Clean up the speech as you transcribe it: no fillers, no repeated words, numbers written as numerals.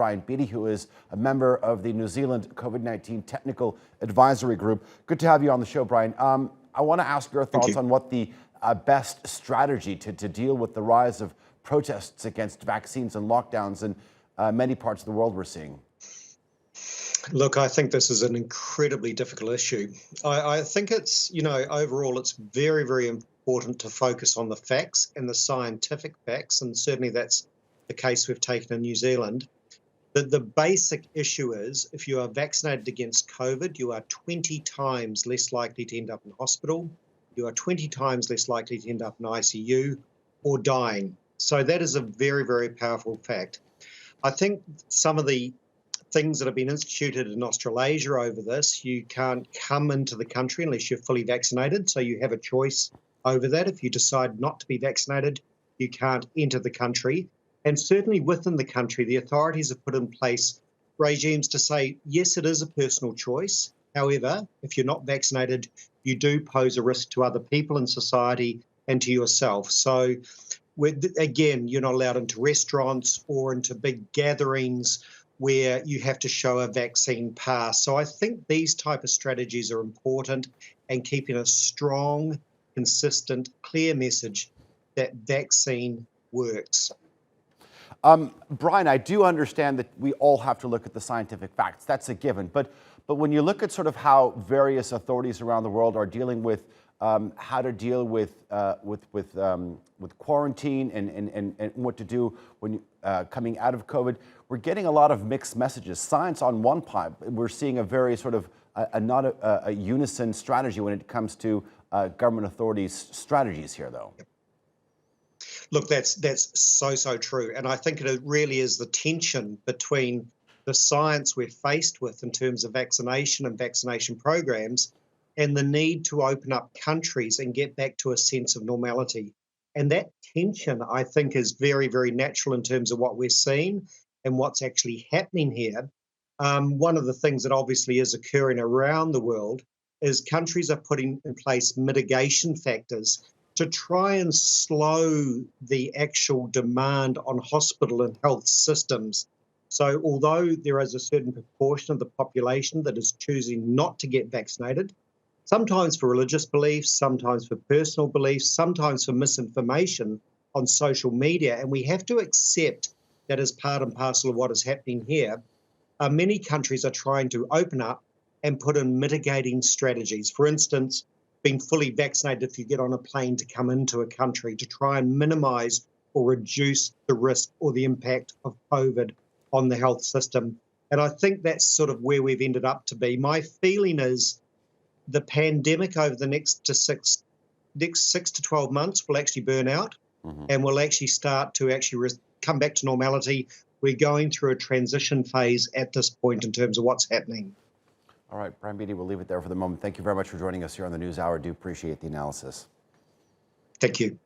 Bryan Betty, who is a member of the New Zealand COVID-19 Technical Advisory Group. Good to have you on the show, Bryan. I want to ask your thoughts on what the best strategy to deal with the rise of protests against vaccines and lockdowns in many parts of the world we're seeing. Look, I think this is an incredibly difficult issue. I think it's, overall it's very, very important to focus on the facts and the scientific facts, and certainly that's the case we've taken in New Zealand. The basic issue is if you are vaccinated against COVID, you are 20 times less likely to end up in hospital. You are 20 times less likely to end up in ICU or dying. So that is a very, very powerful fact. I think some of the things that have been instituted in Australasia over this, you can't come into the country unless you're fully vaccinated. So you have a choice over that. If you decide not to be vaccinated, you can't enter the country. And certainly within the country, the authorities have put in place regimes to say, yes, it is a personal choice. However, if you're not vaccinated, you do pose a risk to other people in society and to yourself. So again, you're not allowed into restaurants or into big gatherings where you have to show a vaccine pass. So I think these type of strategies are important, and keeping a strong, consistent, clear message that vaccine works. Bryan, I do understand that we all have to look at the scientific facts. That's a given. But when you look at sort of how various authorities around the world are dealing with how to deal with quarantine and what to do when coming out of COVID, we're getting a lot of mixed messages. Science on one part, we're seeing a very sort of not a unison strategy when it comes to government authorities' strategies here, though. Look, that's so true. And I think it really is the tension between the science we're faced with in terms of vaccination and vaccination programs and the need to open up countries and get back to a sense of normality. And that tension, I think, is very, very natural in terms of what we're seeing and what's actually happening here. One of the things that obviously is occurring around the world is countries are putting in place mitigation factors to try and slow the actual demand on hospital and health systems. So although there is a certain proportion of the population that is choosing not to get vaccinated, sometimes for religious beliefs, sometimes for personal beliefs, sometimes for misinformation on social media, and we have to accept that as part and parcel of what is happening here, many countries are trying to open up and put in mitigating strategies. For instance, being fully vaccinated if you get on a plane to come into a country to try and minimise or reduce the risk or the impact of COVID on the health system. And I think that's sort of where we've ended up to be. My feeling is the pandemic over the next 6 to 12 months will actually burn out, and will actually start to come back to normality. We're going through a transition phase at this point in terms of what's happening. All right, Bryan Betty, we'll leave it there for the moment. Thank you very much for joining us here on the News Hour. I do appreciate the analysis. Thank you.